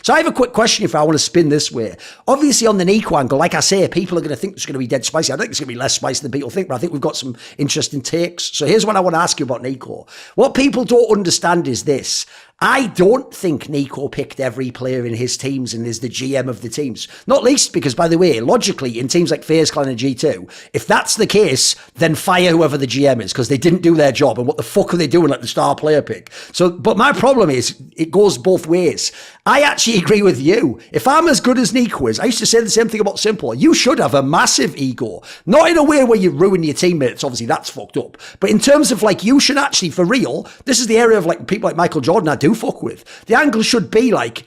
So I have a quick question if I want to spin this way. Obviously on the NiKo angle, like I say, people are going to think it's going to be dead spicy. I think it's going to be less spicy than people think, but I think we've got some interesting takes. So here's what I want to ask you about NiKo. What people don't understand is this. I don't think NiKo picked every player in his teams and is the GM of the teams. Not least because, by the way, logically, in teams like FaZe Clan and G2, if that's the case, then fire whoever the GM is because they didn't do their job. And what the fuck are they doing like the star player pick? So, but my problem is it goes both ways. I actually agree with you. If I'm as good as NiKo is, I used to say the same thing about Simple. You should have a massive ego. Not in a way where you ruin your teammates. Obviously, that's fucked up. But in terms of like, you should actually, for real, this is the area of like people like Michael Jordan I do fuck with. The angle should be like,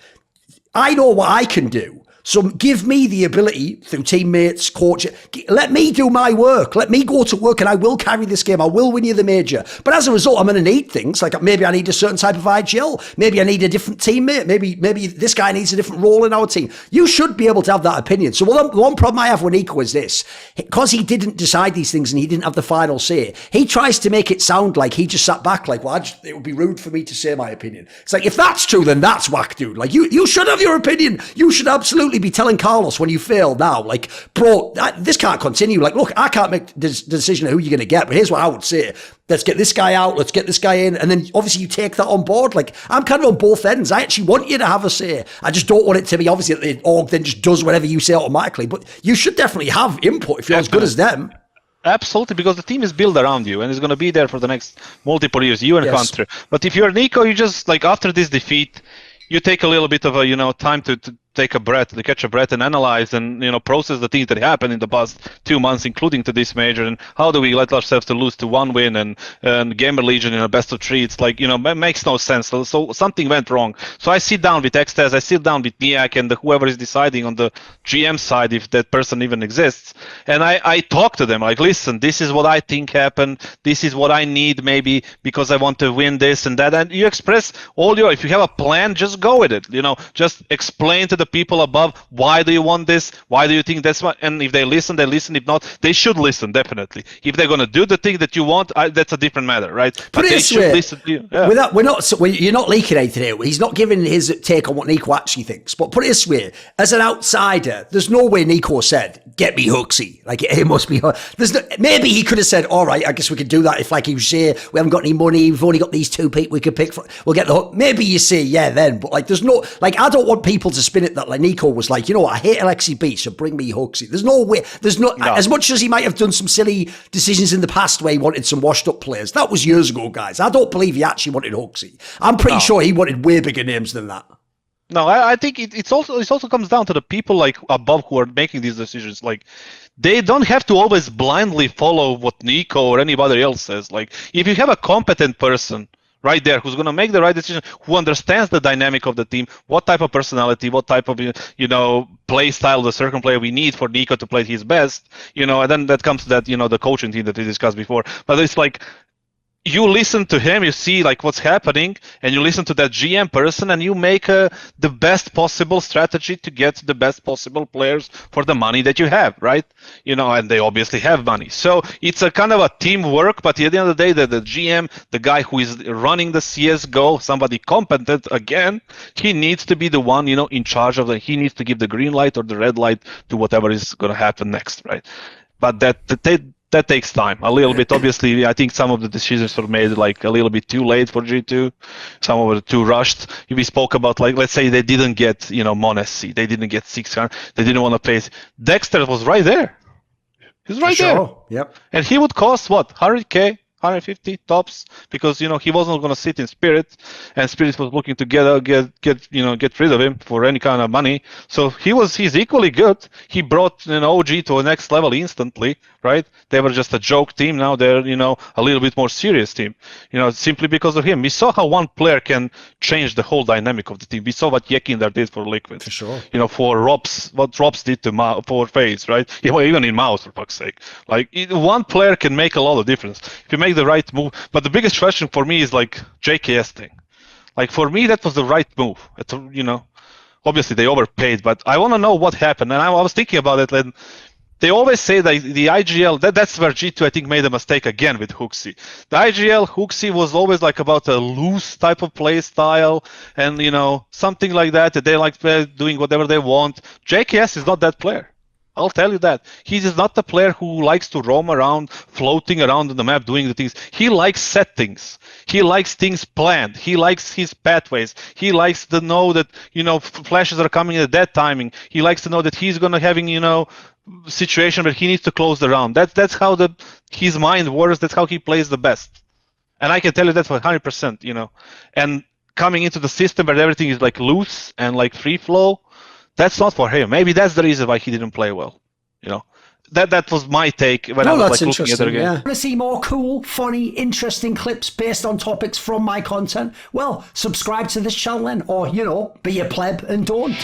I know what I can do. So give me the ability through teammates, coach. Let me do my work. Let me go to work and I will carry this game. I will win you the major. But as a result, I'm going to need things like maybe I need a certain type of IGL. Maybe I need a different teammate. Maybe this guy needs a different role in our team. You should be able to have that opinion. So one problem I have with NiKo is this. Because he didn't decide these things and he didn't have the final say, he tries to make it sound like he just sat back like, well, it would be rude for me to say my opinion. It's like, if that's true, then that's whack, dude. Like, you should have your opinion. You should absolutely be telling Carlos when you fail now, like, bro, this can't continue. Like, look, I can't make the decision of who you're going to get, but here's what I would say. Let's get this guy out. Let's get this guy in. And then obviously you take that on board. Like, I'm kind of on both ends. I actually want you to have a say. I just don't want it to be obviously that the org then just does whatever you say automatically. But you should definitely have input if you're as good as them. Absolutely, because the team is built around you and it's going to be there for the next multiple years, you and Hunter. But if you're NiKo, you just, like, after this defeat, you take a little bit of a, time to take a breath, to catch a breath and analyze and, process the things that happened in the past 2 months, including to this major, and how do we let ourselves to lose to one win and Gamer Legion in a best of 3. It's like, it makes no sense. So something went wrong. So I sit down with Xtaz, I sit down with Niak and whoever is deciding on the GM side, if that person even exists. And I talk to them like, listen, this is what I think happened. This is what I need maybe because I want to win this and that. And you express if you have a plan, just go with it. Just explain to the people above, why do you want this? Why do you think that's what? And if they listen, they listen. If not, they should listen, definitely. If they're going to do the thing that you want, that's a different matter, right? But they should listen to you. Yeah. You're not leaking anything here. He's not giving his take on what NiKo actually thinks. But put it this way, as an outsider, there's no way NiKo said, get me Huxley. Like, it must be maybe he could have said, all right, I guess we could do that if, like you say, we haven't got any money, we've only got these 2 people we could pick for, we'll get the hook. Maybe you say, yeah, then. But, like, there's no, like, I don't want people to spin it that, like, NiKo was like, you know what, I hate Alexi B, so bring me Huxley. There's no way, no. As much as he might have done some silly decisions in the past where he wanted some washed up players, that was years ago, guys. I don't believe he actually wanted Huxley. I'm pretty sure he wanted way bigger names than that. No, I think it also comes down to the people like above who are making these decisions. Like, they don't have to always blindly follow what NiKo or anybody else says. Like, if you have a competent person right there who's going to make the right decision, who understands the dynamic of the team, what type of personality, what type of play style the certain player we need for NiKo to play his best, and then that comes to that the coaching team that we discussed before. But it's like, you listen to him, you see like what's happening, and you listen to that GM person, and you make the best possible strategy to get the best possible players for the money that you have, right? And they obviously have money. So it's a kind of a teamwork, but at the end of the day, the GM, the guy who is running the CSGO, somebody competent, again, he needs to be the one, in charge of he needs to give the green light or the red light to whatever is going to happen next, right? But that takes time a little bit. Obviously, I think some of the decisions were made like a little bit too late for G2. Some of it too rushed. We spoke about, like, let's say they didn't get, Monessi. They didn't get 600. They didn't want to pay. Dexter was right there. He was right there. Yep. And he would cost what? 100K? 150 tops, because he wasn't going to sit in Spirit, and Spirit was looking to get rid of him for any kind of money. So he's equally good. He brought an OG to a next level instantly, right? They were just a joke team. Now they're a little bit more serious team. Simply because of him. We saw how one player can change the whole dynamic of the team. We saw what Yekinder did for Liquid. For sure. For Robs, what Robs did to for FaZe, right? Even in Mouse, for fuck's sake. Like, one player can make a lot of difference. If you make the right move. But the biggest question for me is like JKS thing. Like, for me, that was the right move. Obviously they overpaid, but I want to know what happened. And I was thinking about it, and they always say that the IGL, that's where G2 I think made a mistake again with HooXi. The IGL HooXi was always like about a loose type of play style, and you know, something like that they like doing whatever they want. JKS is not that player. I'll tell you that. He is not the player who likes to roam around, floating around on the map, doing the things. He likes settings. He likes things planned. He likes his pathways. He likes to know that, you know, flashes are coming at that timing. He likes to know that he's going to having, you know, situation where he needs to close the round. That's how his mind works. That's how he plays the best. And I can tell you that for 100%, you know. And coming into the system where everything is like loose and like free flow, that's not for him. Maybe that's the reason why he didn't play well. You know, that was my take when I was like looking at it again. Yeah. Want to see more cool, funny, interesting clips based on topics from my content? Well, subscribe to this channel then, or, you know, be a pleb and don't.